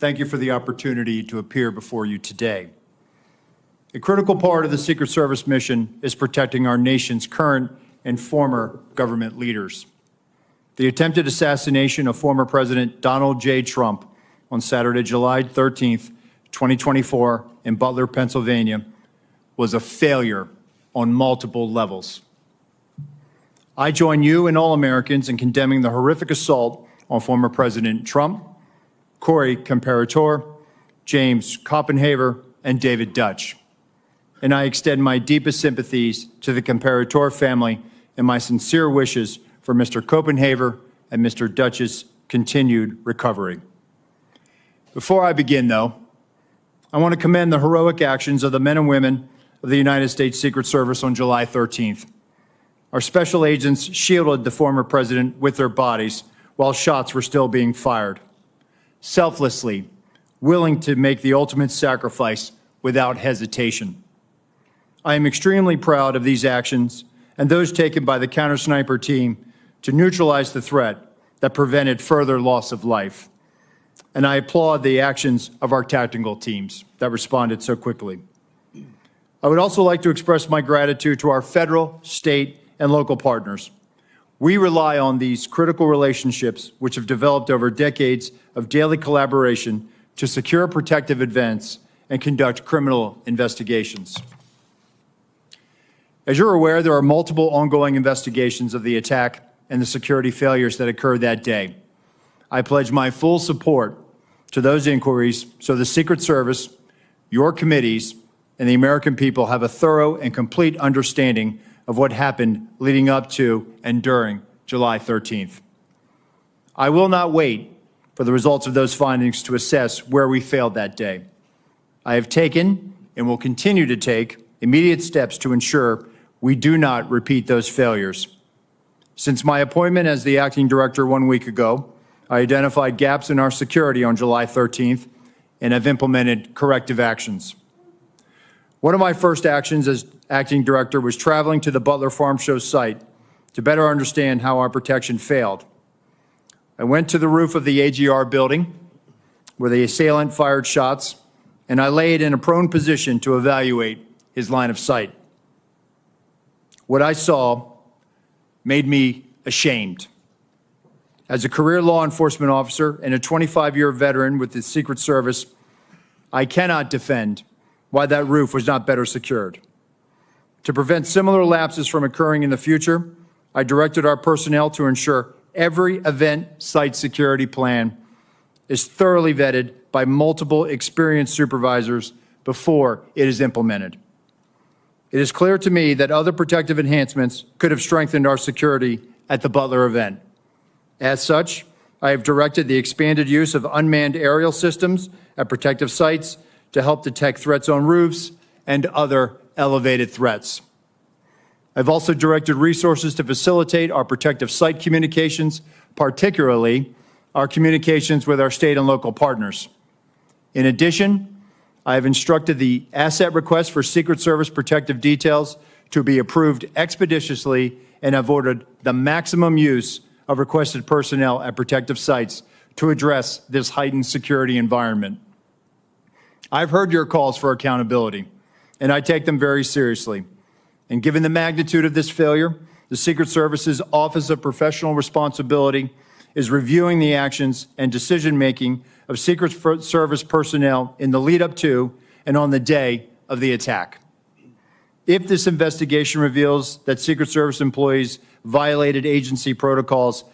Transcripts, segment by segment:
Thank you for the opportunity to appear before you today. A critical part of the Secret Service mission is protecting our nation's current and former government leaders. The attempted assassination of former President Donald J. Trump on Saturday, July 13th, 2024, in Butler, Pennsylvania, was a failure on multiple levels. I join you and all Americans in condemning the horrific assault on former President Trump, Corey Comparator, James Copenhaver, and David Dutch. And I extend my deepest sympathies to the Comparator family and my sincere wishes for Mr. Copenhaver and Mr. Dutch's continued recovery. Before I begin, though, I want to commend the heroic actions of the men and women of the United States Secret Service on July 13th. Our special agents shielded the former president with their bodies while shots were still being fired, selflessly willing to make the ultimate sacrifice without hesitation. I am extremely proud of these actions and those taken by the counter-sniper team to neutralize the threat that prevented further loss of life. And I applaud the actions of our tactical teams that responded so quickly. I would also like to express my gratitude to our federal, state, and local partners. We rely on these critical relationships, which have developed over decades of daily collaboration to secure protective events and conduct criminal investigations. As you're aware, there are multiple ongoing investigations of the attack and the security failures that occurred that day. I pledge my full support to those inquiries so the Secret Service, your committees, and the American people have a thorough and complete understanding of what happened leading up to and during July 13th. I will not wait for the results of those findings to assess where we failed that day. I have taken and will continue to take immediate steps to ensure we do not repeat those failures. Since my appointment as the acting director 1 week ago, I identified gaps in our security on July 13th and have implemented corrective actions. One of my first actions as acting director was traveling to the Butler Farm Show site to better understand how our protection failed. I went to the roof of the AGR building where the assailant fired shots, and I laid in a prone position to evaluate his line of sight. What I saw made me ashamed. As a career law enforcement officer and a 25-year veteran with the Secret Service, I cannot defend why that roof was not better secured. To prevent similar lapses from occurring in the future, I directed our personnel to ensure every event site security plan is thoroughly vetted by multiple experienced supervisors before it is implemented. It is clear to me that other protective enhancements could have strengthened our security at the Butler event. As such, I have directed the expanded use of unmanned aerial systems at protective sites to help detect threats on roofs and other elevated threats. I've also directed resources to facilitate our protective site communications, particularly our communications with our state and local partners. In addition, I have instructed the asset request for Secret Service protective details to be approved expeditiously and have ordered the maximum use of requested personnel at protective sites to address this heightened security environment. I've heard your calls for accountability, and I take them very seriously. And given the magnitude of this failure, the Secret Service's Office of Professional Responsibility is reviewing the actions and decision-making of Secret Service personnel in the lead-up to and on the day of the attack. If this investigation reveals that Secret Service employees violated agency protocols,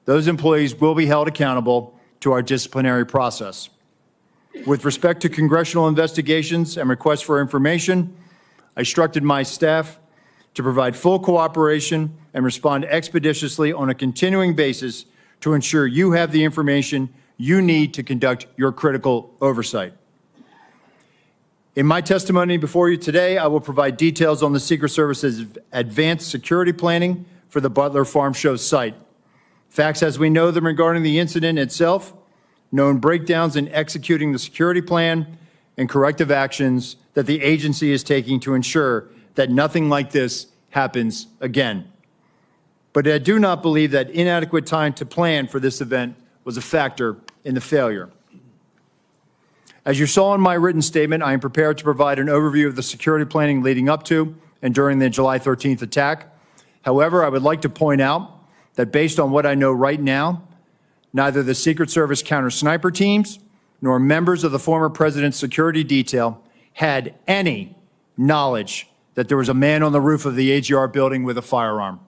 those employees will be held accountable to our disciplinary process. With respect to congressional investigations and requests for information, I instructed my staff to provide full cooperation and respond expeditiously on a continuing basis to ensure you have the information you need to conduct your critical oversight. In my testimony before you today, I will provide details on the Secret Service's advanced security planning for the Butler Farm Show site. Facts as we know them regarding the incident itself, known breakdowns in executing the security plan, and corrective actions that the agency is taking to ensure that nothing like this happens again. But I do not believe that inadequate time to plan for this event was a factor in the failure. As you saw in my written statement, I am prepared to provide an overview of the security planning leading up to and during the July 13th attack. However, I would like to point out that based on what I know right now, neither the Secret Service counter-sniper teams nor members of the former president's security detail had any knowledge that there was a man on the roof of the AGR building with a firearm.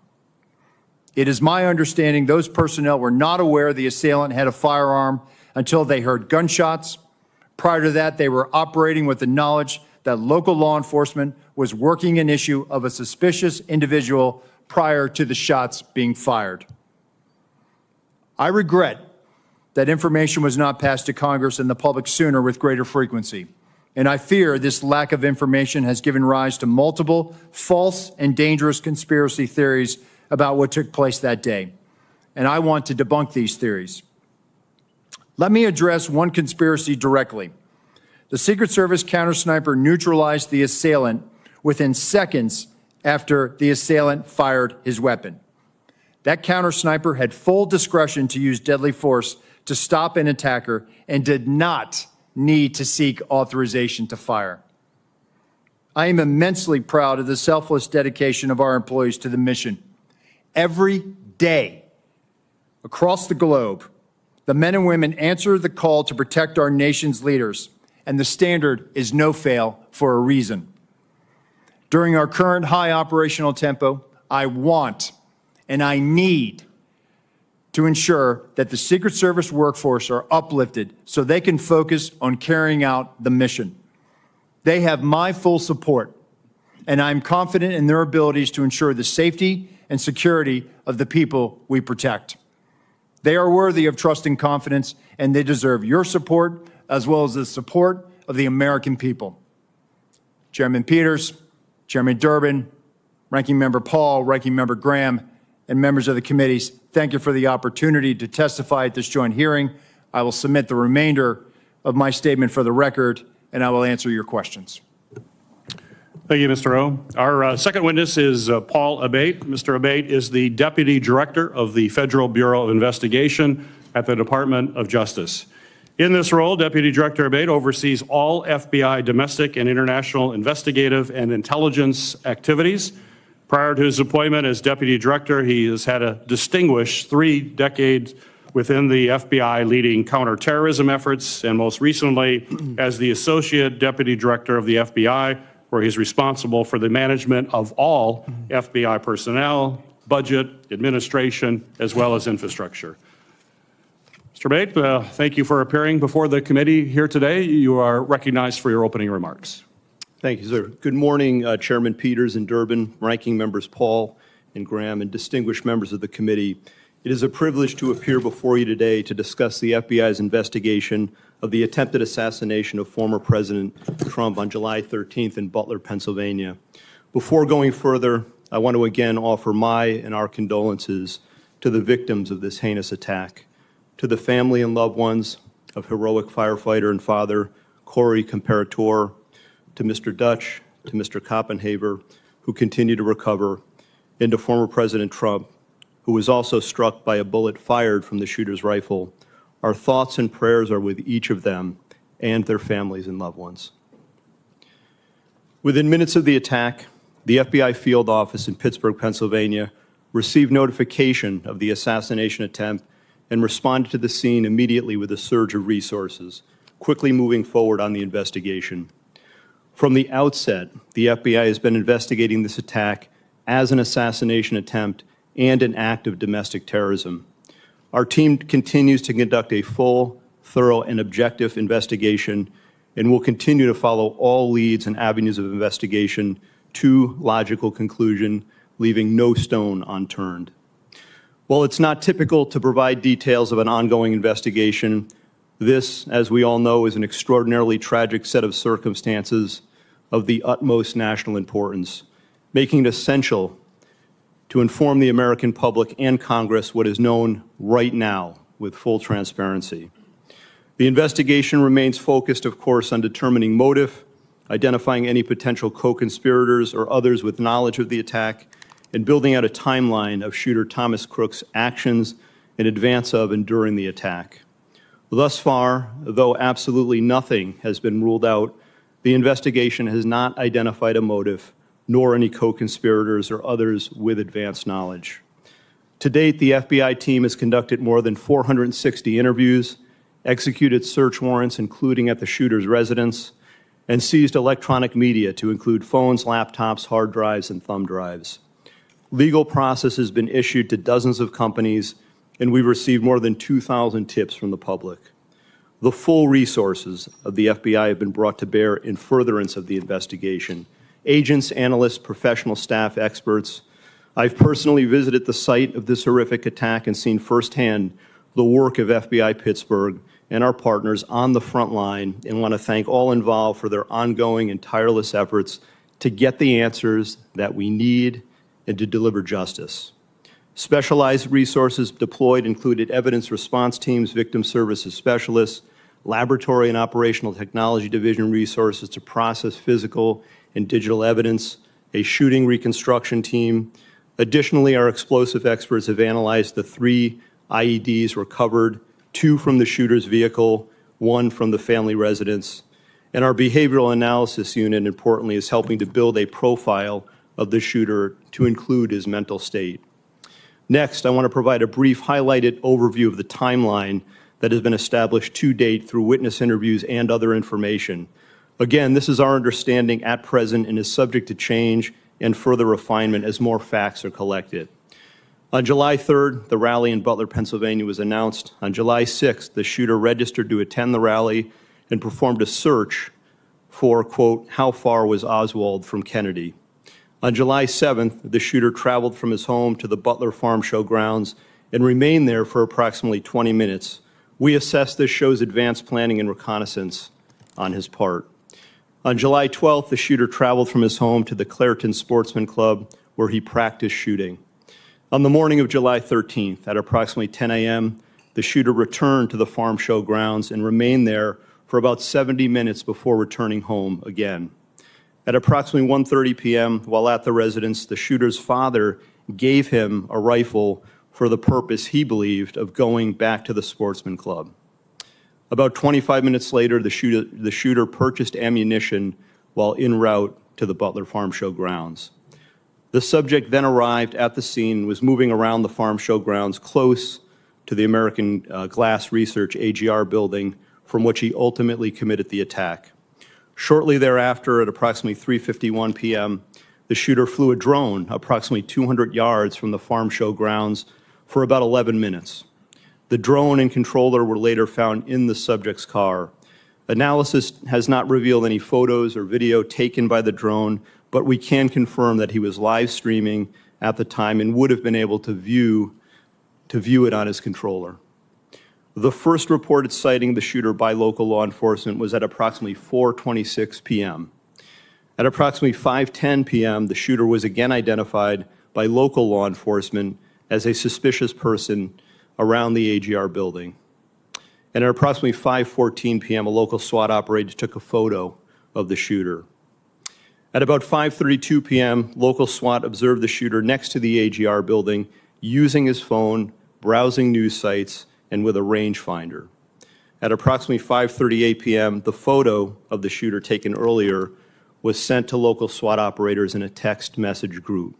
It is my understanding those personnel were not aware the assailant had a firearm until they heard gunshots. Prior to that, they were operating with the knowledge that local law enforcement was working an issue of a suspicious individual prior to the shots being fired. I regret that information was not passed to Congress and the public sooner with greater frequency. And I fear this lack of information has given rise to multiple false and dangerous conspiracy theories about what took place that day. And I want to debunk these theories. Let me address one conspiracy directly. The Secret Service counter-sniper neutralized the assailant within seconds after the assailant fired his weapon. That counter-sniper had full discretion to use deadly force to stop an attacker and did not need to seek authorization to fire. I am immensely proud of the selfless dedication of our employees to the mission. Every day across the globe, the men and women answer the call to protect our nation's leaders, and the standard is no fail for a reason. During our current high operational tempo, I want and I need to ensure that the Secret Service workforce are uplifted so they can focus on carrying out the mission. They have my full support, and I'm confident in their abilities to ensure the safety and security of the people we protect. They are worthy of trust and confidence, and they deserve your support as well as the support of the American people. Chairman Peters, Chairman Durbin, Ranking Member Paul, Ranking Member Graham, and members of the committees, thank you for the opportunity to testify at this joint hearing. I will submit the remainder of my statement for the record, and I will answer your questions. Thank you, Mr. O. Our second witness is Paul Abate. Mr. Abate is the Deputy Director of the Federal Bureau of Investigation at the Department of Justice. In this role, Deputy Director Abate oversees all FBI domestic and international investigative and intelligence activities. Prior to his appointment as Deputy Director, he has had a distinguished 3 decades within the FBI leading counterterrorism efforts, and most recently as the Associate Deputy Director of the FBI, where he's responsible for the management of all FBI personnel, budget, administration, as well as infrastructure. Mr. Abate, thank you for appearing before the committee here today. You are recognized for your opening remarks. Thank you, sir. Good morning, Chairman Peters and Durbin, Ranking Members Paul and Graham, and distinguished members of the committee. It is a privilege to appear before you today to discuss the FBI's investigation of the attempted assassination of former President Trump on July 13th in Butler, Pennsylvania. Before going further, I want to again offer my and our condolences to the victims of this heinous attack, to the family and loved ones of heroic firefighter and father Corey Comparator, to Mr. Dutch, to Mr. Koppenhaver, who continue to recover, and to former President Trump, who was also struck by a bullet fired from the shooter's rifle. Our thoughts and prayers are with each of them and their families and loved ones. Within minutes of the attack, the FBI field office in Pittsburgh, Pennsylvania, received notification of the assassination attempt and responded to the scene immediately with a surge of resources, quickly moving forward on the investigation. From the outset, the FBI has been investigating this attack as an assassination attempt and an act of domestic terrorism. Our team continues to conduct a full, thorough, and objective investigation and will continue to follow all leads and avenues of investigation to logical conclusion, leaving no stone unturned. While it's not typical to provide details of an ongoing investigation, this, as we all know, is an extraordinarily tragic set of circumstances of the utmost national importance, making it essential to inform the American public and Congress what is known right now with full transparency. The investigation remains focused, of course, on determining motive, identifying any potential co-conspirators or others with knowledge of the attack, and building out a timeline of shooter Thomas Crook's actions in advance of and during the attack. Thus far, though absolutely nothing has been ruled out, the investigation has not identified a motive, nor any co-conspirators or others with advanced knowledge. To date, the FBI team has conducted more than 460 interviews, executed search warrants, including at the shooter's residence, and seized electronic media to include phones, laptops, hard drives, and thumb drives. Legal process has been issued to dozens of companies, and we've received more than 2,000 tips from the public. The full resources of the FBI have been brought to bear in furtherance of the investigation. Agents, analysts, professional staff, experts. I've personally visited the site of this horrific attack and seen firsthand the work of FBI Pittsburgh and our partners on the front line, and want to thank all involved for their ongoing and tireless efforts to get the answers that we need and to deliver justice. Specialized resources deployed included evidence response teams, victim services specialists, laboratory and operational technology division resources to process physical and digital evidence, a shooting reconstruction team. Additionally, our explosive experts have analyzed the 3 IEDs recovered, 2 from the shooter's vehicle, 1 from the family residence. And our behavioral analysis unit, importantly, is helping to build a profile of the shooter to include his mental state. Next, I want to provide a brief highlighted overview of the timeline that has been established to date through witness interviews and other information. Again, this is our understanding at present and is subject to change and further refinement as more facts are collected. On July 3rd, the rally in Butler, Pennsylvania was announced. On July 6th, the shooter registered to attend the rally and performed a search for, quote, how far was Oswald from Kennedy? On July 7th, the shooter traveled from his home to the Butler Farm Show grounds and remained there for approximately 20 minutes. We assess this shows advanced planning and reconnaissance on his part. On July 12th, the shooter traveled from his home to the Clairton Sportsman Club, where he practiced shooting. On the morning of July 13th, at approximately 10 a.m., the shooter returned to the farm show grounds and remained there for about 70 minutes before returning home again. At approximately 1:30 p.m., while at the residence, the shooter's father gave him a rifle for the purpose, he believed, of going back to the sportsman club. About 25 minutes later, the shooter purchased ammunition while en route to the Butler Farm Show grounds. The subject then arrived at the scene and was moving around the farm show grounds close to the American Glass Research AGR building, from which he ultimately committed the attack. Shortly thereafter, at approximately 3:51 p.m., the shooter flew a drone approximately 200 yards from the farm show grounds for about 11 minutes. The drone and controller were later found in the subject's car. Analysis has not revealed any photos or video taken by the drone, but we can confirm that he was live streaming at the time and would have been able to view it on his controller. The first reported sighting of the shooter by local law enforcement was at approximately 4:26 p.m. At approximately 5:10 p.m., the shooter was again identified by local law enforcement as a suspicious person around the AGR building. And at approximately 5:14 p.m., a local SWAT operator took a photo of the shooter. At about 5:32 p.m., local SWAT observed the shooter next to the AGR building using his phone, browsing news sites, and with a rangefinder. At approximately 5:38 p.m., the photo of the shooter taken earlier was sent to local SWAT operators in a text message group.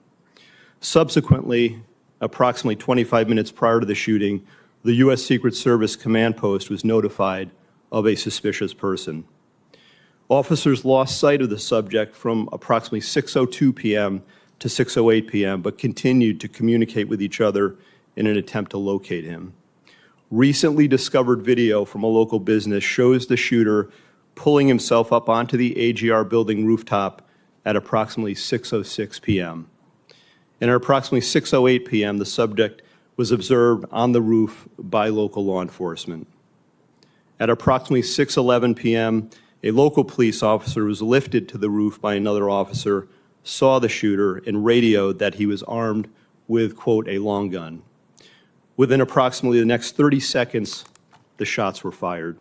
Subsequently, approximately 25 minutes prior to the shooting, the U.S. Secret Service command post was notified of a suspicious person. Officers lost sight of the subject from approximately 6:02 p.m. to 6:08 p.m., but continued to communicate with each other in an attempt to locate him. Recently discovered video from a local business shows the shooter pulling himself up onto the AGR building rooftop at approximately 6:06 p.m. And at approximately 6:08 p.m., the subject was observed on the roof by local law enforcement. At approximately 6:11 p.m., a local police officer was lifted to the roof by another officer, saw the shooter, and radioed that he was armed with, quote, a long gun. Within approximately the next 30 seconds, the shots were fired.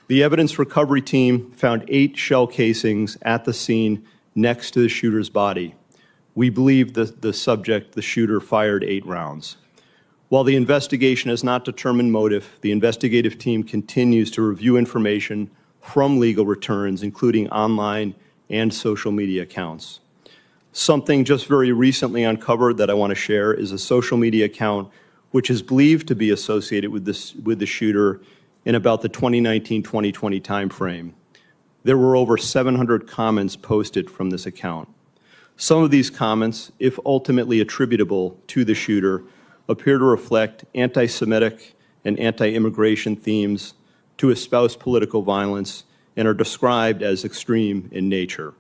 The evidence recovery team found 8 shell casings at the scene next to the shooter's body. We believe that the shooter, fired 8 rounds. While the investigation has not determined motive, the investigative team continues to review information from legal returns, including online and social media accounts. Something just very recently uncovered that I want to share is a social media account which is believed to be associated with the shooter in about the 2019-2020 timeframe. There were over 700 comments posted from this account. Some of these comments, if ultimately attributable to the shooter, appear to reflect anti-Semitic and anti-immigration themes, to espouse political violence, and are described as extreme in nature.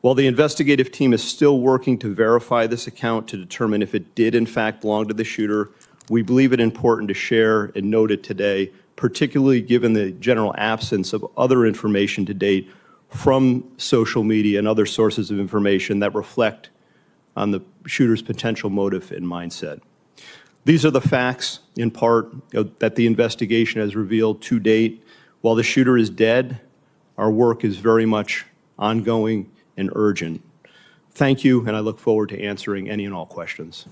While the investigative team is still working to verify this account to determine if it did in fact belong to the shooter, we believe it important to share and note it today, particularly given the general absence of other information to date from social media and other sources of information that reflect on the shooter's potential motive and mindset. These are the facts, in part, that the investigation has revealed to date. While the shooter is dead, our work is very much ongoing and urgent. Thank you, and I look forward to answering any and all questions.